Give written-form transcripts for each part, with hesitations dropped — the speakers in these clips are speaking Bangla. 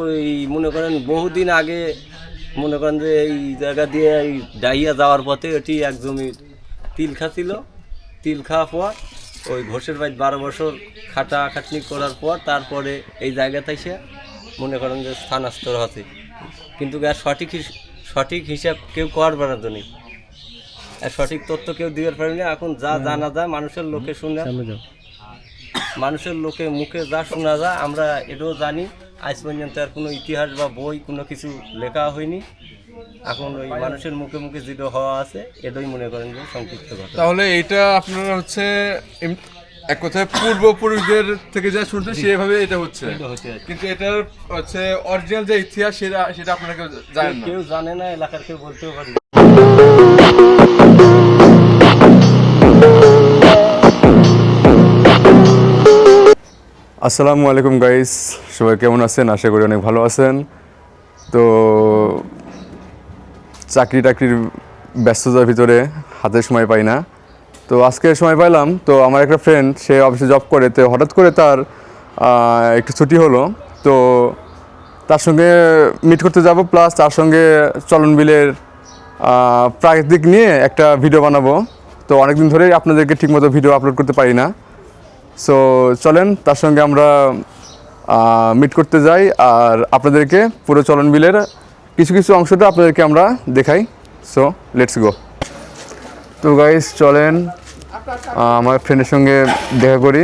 ওই মনে করেন বহুদিন আগে মনে করেন যে এই জায়গা দিয়ে এই ডাইয়া যাওয়ার পথে এটি এক জমির তিল খাচ্ছিল। তিল খাওয়ার পর ওই ঘোষের বাড়ি 12 বছর খাটাখাটনি করার পর তারপরে এই জায়গাতে এসে মনে করেন যে স্থানান্তর হচ্ছে, কিন্তু আর সঠিক হিসাব কেউ করার পারত না, আর সঠিক তথ্য কেউ দিতে পারেনি। এখন যা জানা যায় মানুষের লোকে শুনে, মানুষের লোকে মুখে যা শোনা যায় আমরা এটাও জানি। আজ পর্যন্ত আর কোনো ইতিহাস বা বই কোনো কিছু লেখা হয়নি। এখন ওই মানুষের মুখে মুখে যেটা হওয়া আছে এটাই মনে করেন যে সংক্ষিপ্ত কথা। তাহলে এটা আপনারা হচ্ছে এক কথায় পূর্বপুরুষদের থেকে যা শুনছেন সেভাবে এটা হচ্ছে, কিন্তু এটার হচ্ছে অরিজিনাল যে ইতিহাস সেটা আপনারা কেউ জানেন না। কেউ জানে না, এলাকার কেউ বলতেও পারি। আসসালামু আলাইকুম গাইস, সবাই কেমন আছেন? আশা করি অনেক ভালো আছেন। তো চাকরির ব্যস্ততার ভিতরে হাতে সময় পাই না, তো আজকে সময় পাইলাম। তো আমার একটা ফ্রেন্ড, সে অফিসে জব করে, তো হঠাৎ করে তার একটু ছুটি হলো, তো তার সঙ্গে মিট করতে যাব, প্লাস তার সঙ্গে চলন বিলের প্রাকৃতিক নিয়ে একটা ভিডিও বানাবো। তো অনেকদিন ধরেই আপনাদেরকে ঠিকমতো ভিডিও আপলোড করতে পারি না। সো চলেন তার সঙ্গে আমরা মিট করতে যাই, আর আপনাদেরকে পুরো চলন বিলের কিছু কিছু অংশটা আপনাদেরকে আমরা দেখাই। So let's go. তো গাইস চলেন আমার ফ্রেন্ডের সঙ্গে দেখা করি,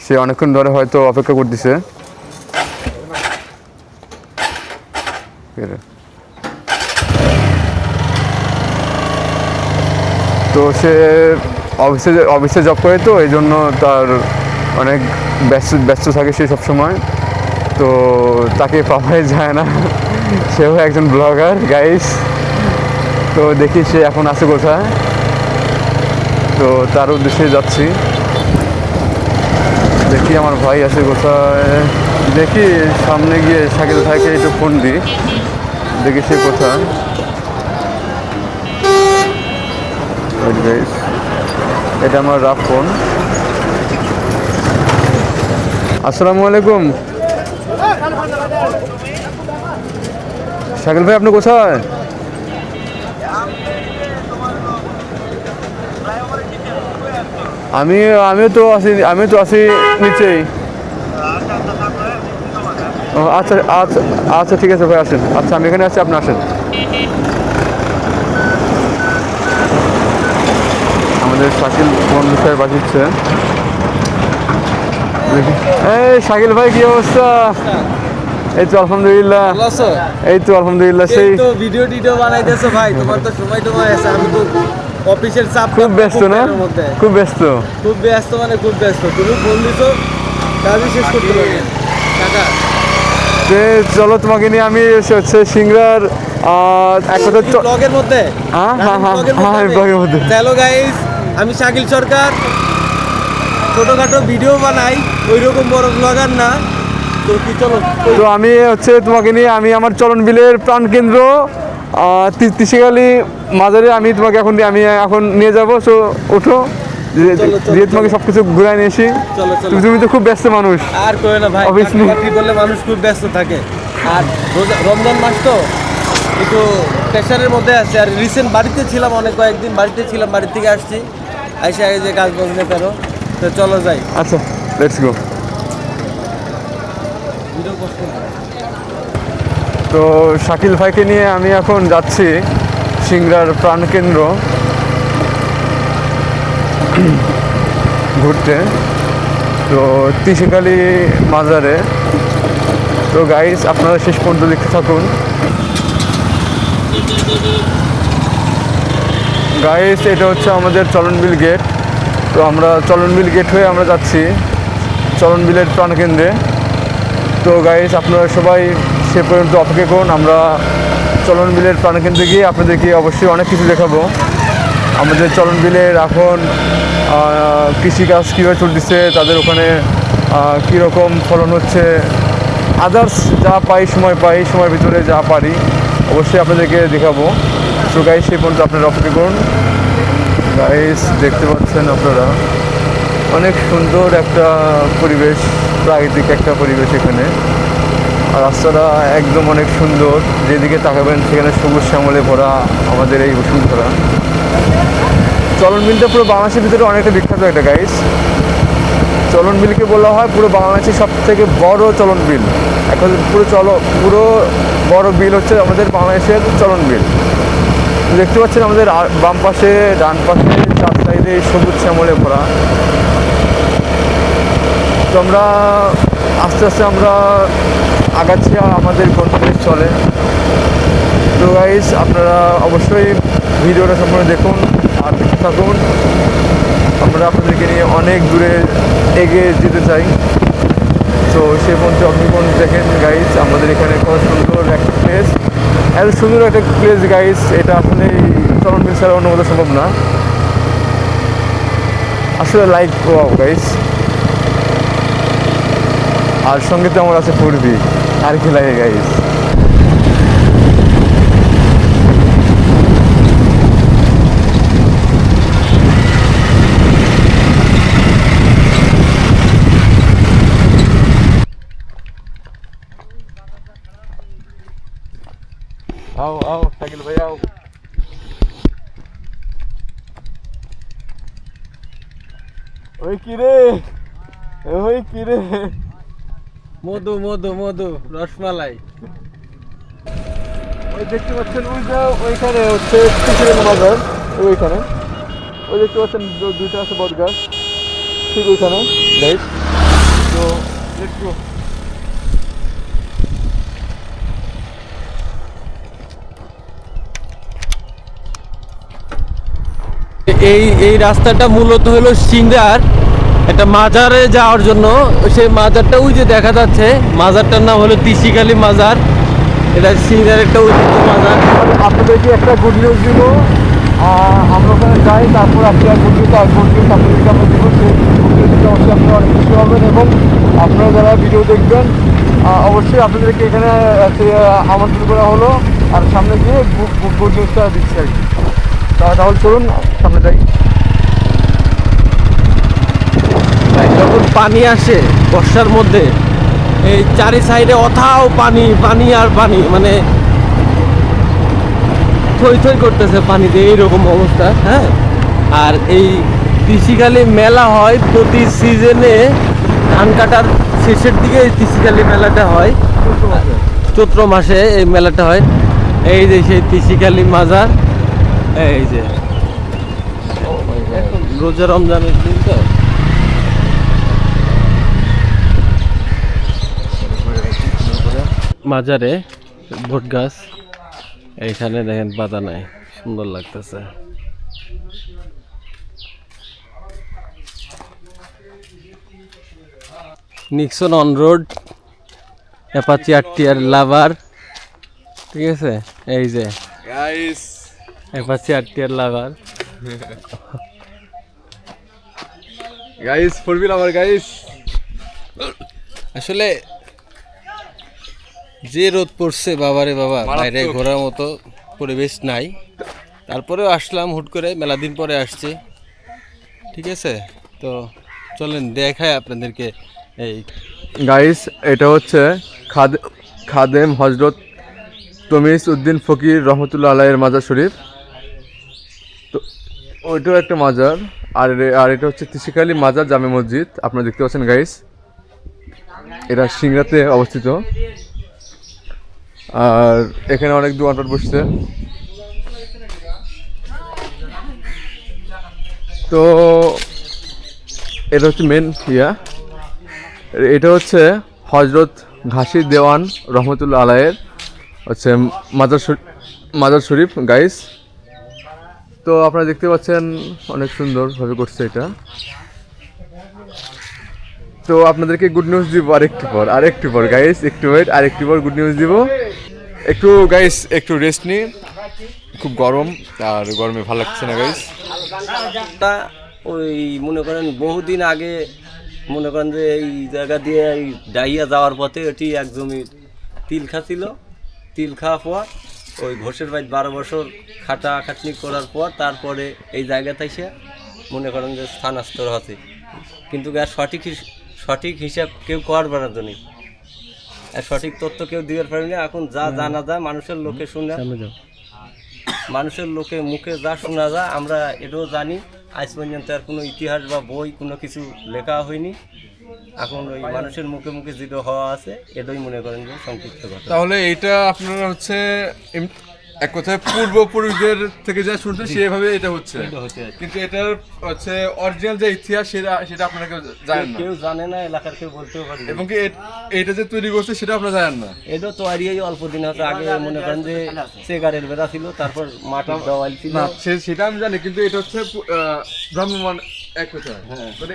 সে অনেকক্ষণ ধরে হয়তো অপেক্ষা করতেছে। তো সে অফিসে জব করে, তো এই জন্য তার অনেক ব্যস্ত থাকে সে সবসময়, তো তাকে পাওয়াই যায় না। সেও একজন ব্লগার গাইস। তো দেখি সে এখন আছে কোথায়, তো তার উদ্দেশ্যে যাচ্ছি। দেখি আমার ভাই আছে কোথায়, দেখি সামনে গিয়ে শাকিল ভাইকে একটু ফোন দিই, দেখি সে কোথায়। গাইস এটা আমার রাফ ফোন। আসসালামু আলাইকুম শাকিল ভাই, আপনি কোথায়? আমিও তো আছি নিচেই। ও আচ্ছা আচ্ছা আচ্ছা, ঠিক আছে ভাই, আসেন। আচ্ছা আমি এখানে আছি, আপনি আসেন। আমাদের শাকিল বন্ধু সাহেব আসছে। এই শাকিল ভাই, কি অবস্থা? এই তো আলহামদুলিল্লাহ। এই তো আলহামদুলিল্লাহ। সেই তো ভিডিও বানাইতেছো ভাই, তোমার তো সময় আছে, আমি তো অফিসের চাপ, খুব ব্যস্ত না? খুব ব্যস্ত মানে খুব ব্যস্ত। তুমি ফোন দিছো, কাজই শেষ করতে পারি টাকা। চলো তোমাকে নিয়ে আমি হচ্ছে সিংড়ার একটা ব্লগের মধ্যে। ব্লগের মধ্যে হ্যালো গাইস, আমি শাকিল সরকার, ছোটখাটো ভিডিও বানাই, ওইরকম বড় ব্লগার না। তো আমি হচ্ছে তোমাকে নিয়ে আমি আমার চলন বিলের প্রাণকেন্দ্র তিসিকালী মাজারে আমি তোমাকে আমি এখন নিয়ে যাবো। সো ওঠো, দিয়ে তোমাকে সবকিছু ঘুরাই নিয়ে এসি। তুমি তো খুব ব্যস্ত মানুষ, আর কই না ভাই, চাকরি করলে মানুষ খুব ব্যস্ত থাকে, আর রমজান মাস তো একটু প্রেশারের মধ্যে আছে। আর রিসেন্ট বাড়িতে ছিলাম, অনেক কয়েকদিন বাড়িতে ছিলাম, বাড়ি থেকে আসছি, আইসে আগে যে কাজ বলতে পারো। তো চলো যাই। আচ্ছা লেটস গো। তো শাকিল ভাইকে নিয়ে আমি এখন যাচ্ছি সিংড়ার প্রাণকেন্দ্র ঘুরতে, তো তিসিকালী মাজারে। তো গাইস আপনারা শেষ পর্যন্ত দেখতে থাকুন। গাইস এটা হচ্ছে আমাদের চলনবিল গেট। তো আমরা চলনবিল গেট হয়ে আমরা যাচ্ছি চলনবিলের প্রাণকেন্দ্রে। তো গাইস আপনারা সবাই সে পর্যন্ত অপেক্ষা করুন, আমরা চলন বিলের প্রাণকেন্দ্রে গিয়ে আপনাদেরকে অবশ্যই অনেক কিছু দেখাবো। আমাদের চলন বিলের এখন কৃষিকাজ কীভাবে চলতেছে, তাদের ওখানে কীরকম ফলন হচ্ছে, আদার্স যা সময়ের ভিতরে যা পারি অবশ্যই আপনাদেরকে দেখাবো। তো গাইস সেই পর্যন্ত আপনারা অপেক্ষা করুন। গাইস দেখতে পাচ্ছেন আপনারা অনেক সুন্দর একটা পরিবেশ, প্রাকৃতিক একটা পরিবেশ এখানে। আর রাস্তাটা একদম অনেক সুন্দর, যেদিকে তাকাবেন সেখানে সবুজ শ্যামলে ভরা আমাদের এই বসুন্ধরা। চলন বিলটা পুরো বাংলাদেশের ভিতরে অনেকটা বিখ্যাত একটা গাইস। চলন বিলকে বলা হয় পুরো বাংলাদেশের সব থেকে বড় চলন বিল। এখন পুরো বড় বিল হচ্ছে আমাদের বাংলাদেশের চলন বিল। দেখতে পাচ্ছেন আমাদের বাম পাশে ডান পাশে চার সাইডে সবুজ শ্যামলে ভরা। তো আমরা আস্তে আস্তে আমরা আগাচ্ছি আমাদের গন্তব্যের চলে। তো গাইস আপনারা অবশ্যই ভিডিওটা সম্পূর্ণ দেখুন আর দেখতে থাকুন। আমরা আপনাদেরকে নিয়ে অনেক দূরে এগিয়ে যেতে চাই। তো সে পর্যন্ত আপনি কোন দেখেন গাইস, আমাদের এখানে কত সুন্দর একটা প্লেস, এত সুন্দর একটা প্লেস গাইস, এটা আসলে চলন বিল ছাড়া অন্য কোথাও সম্ভব না। আসলে লাইক গাইস। আর সঙ্গে তো আমার আছে পূর্বী, আর কি লাগে গাইস। आओ आओ शाकिल भाई आओ। ওই কিরে, ওই কিরে, মধু মধু মধু রসমালাই। ওই দেখতে পাচ্ছেন ওই যে ওইখানে হচ্ছে কিশোরের মাজার, ওইখানে ওই দেখতে পাচ্ছেন দুইটা আছে বট গাছ, ঠিক ওইখানে রাইট। তো একটু এই রাস্তাটা মূলত হলো সিংড়ার একটা মাজারে যাওয়ার জন্য। সেই মাজারটা ওই যে দেখা যাচ্ছে, মাজারটার নাম হলো তিসিকালী মাজার। এটা সিংড়ার একটা ঐতিহ্য মাজার। আপনাদেরকে একটা গুড নিউজ দিব, আমরা ওখানে যাই, তারপর আপনারা গুড নিউজ আপনাদেরকে আমরা দিব। সেই গুড নিউজটা অবশ্যই আপনারা অনেক খুশি হবেন এবং আপনারা যারা ভিডিও দেখবেন অবশ্যই আপনাদেরকে এখানে আমন্ত্রণ করা হলো, আর সামনে গিয়ে গুড নিউজটা দিচ্ছি আর কি। তাহলে চলুন সামনে যাই। যখন পানি আসে বর্ষার মধ্যে, এই চারি সাইডে অথাও পানি, পানি আর পানি, মানে থই থই করতেছে পানিতে, এইরকম অবস্থা। হ্যাঁ, আর এই তিসিকালী মেলা হয় প্রতি সিজনে, ধান কাটার শেষের দিকে এই তিসিকালী মেলাটা হয়। চৈত্র মাসে এই মেলাটা হয়। এই যে সেই তিসিকালী মাজার, এই যে এখন রোজা রমজানের দিন তো। মাজারে বট গাছ, এইখানে দেখেন পাতা নাই, সুন্দর লাগতেছে। Nixon on road, Apache RTR lover, ঠিক আছে। এই যে guys Apache RTR lover, guys four wheel আমার গাইস। আসলে যে রোদ পড়ছে বাবারে বাবা, বাইরে ঘোরার মতো পরিবেশ নাই। তারপরেও আসলাম হুট করে, মেলা দিন পরে আসছি, ঠিক আছে। তো চলেন দেখায় আপনাদেরকে। এই গাইস এটা হচ্ছে খাদেম হজরত তমিজ উদ্দিন ফকির রহমতুল্লাহ আলাইয়ের মাজার শরীফ। তো ওইটাও একটা মাজার, আর এটা হচ্ছে তিসিকালী মাজার জামে মসজিদ, আপনারা দেখতে পাচ্ছেন গাইস। এটা সিংড়াতে অবস্থিত, আর এখানে অনেক দোকানপাট বসছে। তো এটা হচ্ছে মেন এটা হচ্ছে হজরত ঘাসি দেওয়ান রহমতুল্লাহ আলাইয়ের হচ্ছে মাজার শরীফ গাইস। তো আপনারা দেখতে পাচ্ছেন অনেক সুন্দরভাবে করছে এটা। তো আপনাদেরকে গুড নিউজ দিব আরেকটু পর গাইস, একটু ওয়েট, আরেকটু পর গুড নিউজ দিব। একটু গাইস একটু রেস্ট নিই, খুব গরম, আর গরমে ভালো লাগছে না গাইস। তা ওই মনে করেন বহুদিন আগে, মনে করেন যে এই জায়গা দিয়ে এই ডাইয়া যাওয়ার পথে এটি এক জমির তিল খাচ্ছিল। তিল খাওয়ার পর ওই ঘোষের বাড়ি 12 বছর খাটাখাটনি করার পর তারপরে এই জায়গাতে এসে মনে করেন যে স্থানান্তর হচ্ছে, কিন্তু সঠিক হিসাব কেউ করার বরাদ্দ নেই। সঠিক তথ্য কেউ দিতে পারবে না। এখন যা জানা যায় মানুষের লোকে শুনে, মানুষের লোকে মুখে যা শোনা যায় আমরা এটাও জানি। আজ পর্যন্ত আর কোনো ইতিহাস বা বই কোনো কিছু লেখা হয়নি। এখন ওই মানুষের মুখে মুখে যেটা হওয়া আছে এটাই মনে করেন যে সংক্ষিপ্ত কথা। তাহলে এইটা আপনারা হচ্ছে এক কথায় পূর্বপুরুষদের থেকে যা শুনছেন সেভাবে এটা হচ্ছে, এটা হচ্ছে আর কি। কিন্তু এটার হচ্ছে অরিজিনাল যে ইতিহাস সেটা আপনারা কেউ জানেন না, কেউ জানে না, এলাকার কেউ বলতেও পারে না। এবং কি এটা যে তৈরি করছে সেটা আপনারা জানেন না। এটা তো আর এই অল্প দিন হচ্ছে আগে মনে করেন যে সেগারের বেড়া ছিল, তারপর মাটির দেওয়াল ছিল। না সেটা আমি জানি, কিন্তু এটা হচ্ছে ভ্রাম্যমান এক কথায়, হ্যাঁ। মানে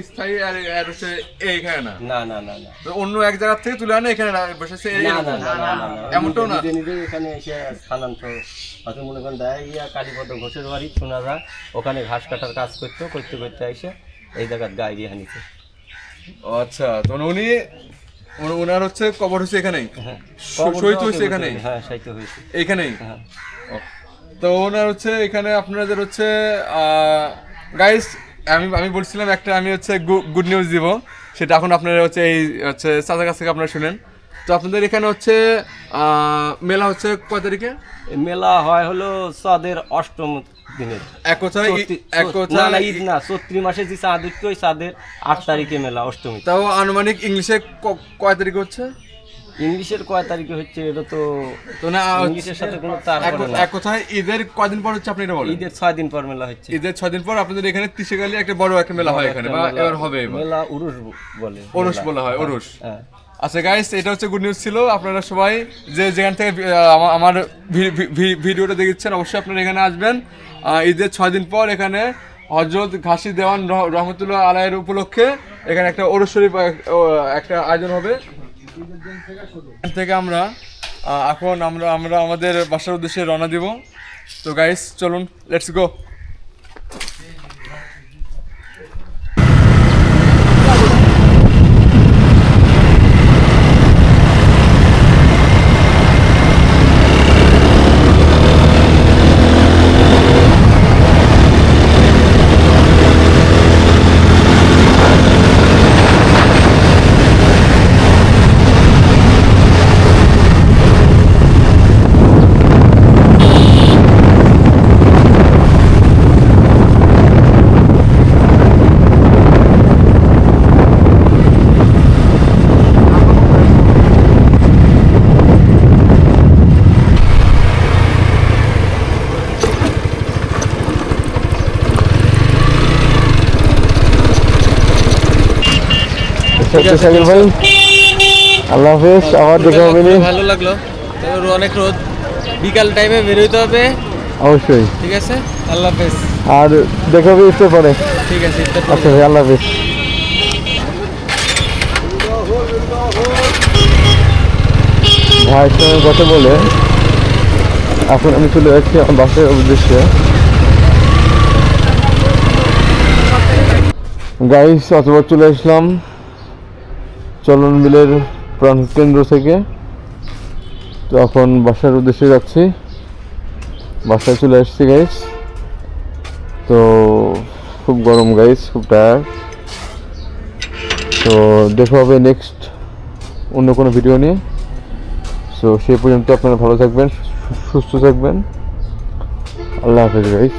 স্থায়ী আর হচ্ছে এইখানে না, না না না না তো অন্য এক জায়গা থেকে তুলে আনে এখানে বসেছে না না না না না এমনটাও না। নিজে নিজে এখানে এসে স্থানান্তর হয়তো মনে করেন দেয় ইয়া কালীপদ ঘোষের বাড়ি শোনা যায়, ওখানে ঘাস কাটার কাজ করতে করতে এসে এই জায়গার গায়ে দিয়ে হানিছে। ও আচ্ছা, তো ওনার হচ্ছে কবর হচ্ছে এখানেই, হ্যাঁ শহীদ হয়েছে এখানেই, হ্যাঁ সাহিত্য হয়েছে এইখানেই। হ্যাঁ। তো ওনার হচ্ছে এখানে আপনাদের হচ্ছে গাইস, আমি বলছিলাম একটা আমি হচ্ছে গুড নিউজ দিব, সেটা এখন আপনারা হচ্ছে এই হচ্ছে চাচার কাছ থেকে আপনারা শুনেন। তো আপনাদের এখানে হচ্ছে মেলা হচ্ছে কয় তারিখে? এই মেলা হয় হলো চাঁদের অষ্টম দিনের, এক কথায় না না ঈদ না, চৈত্রি মাসে যে চাঁদ উঠতো ওই চাঁদের 8 তারিখে মেলা, অষ্টমী। তাও আনুমানিক ইংলিশে কয় তারিখে হচ্ছে? ইংলিশের কয় তারিখে হচ্ছে এটা তো তো না ইংলিশের সাথে কোনো তার পড়ে না। এক কথায় ঈদের কয়দিন পর হচ্ছে আপনি এটা বলেন? ঈদের 6 দিন পর মেলা হচ্ছে। ঈদের 6 দিন পর আপনাদের এখানে তিসেকালি একটা বড় একটা মেলা হয় এখানে, বা এবার হবে মেলা উরুস বলে, ওরস বলা হয়, ওরস। হ্যাঁ। আচ্ছা গাইস, এটা হচ্ছে গুড নিউজ ছিল। আপনারা সবাই যে যেখান থেকে আমার ভিডিওটা দেখছেন অবশ্যই আপনারা এখানে আসবেন। ঈদের 6 দিন পর এখানে হযরত ঘাসি দেওয়ান রহমতুল্লাহ আলাইহির উপলক্ষে এখানে একটা ওরস শরীফ একটা আয়োজন হবে। এখান থেকে আমরা এখন আমরা আমাদের বাসার উদ্দেশ্যে রওনা দিব। তো গাইস চলুন, লেটস গো। সাকিব ভাই, আল্লাহ হাফেজ, আবার দেখা হবে। ভালো লাগলো, অনেক রোদ, বিকাল টাইমে বেরোইতে হবে অবশ্যই। ঠিক আছে, আল্লাহ হাফেজ, আর দেখা হবে ইফতার পরে। ঠিক আছে, আচ্ছা ভাই, আল্লাহ হাফেজ। ভাইয়ের সঙ্গে কথা বলে এখন আমি চলে যাচ্ছি আমার বাসার উদ্দেশ্যে। গাইস, অতবার চলে আসলাম চলন বিলের প্রাণকেন্দ্র থেকে। তো এখন বাসার উদ্দেশ্যে যাচ্ছি, বাসায় চলে আসছি গাইস। তো খুব গরম গাইস, খুব টায়ার্ড। তো দেখা হবে নেক্সট অন্য কোনো ভিডিও নিয়ে। সো সেই পর্যন্ত আপনারা ভালো থাকবেন, সুস্থ থাকবেন। আল্লাহ হাফেজ গাইস।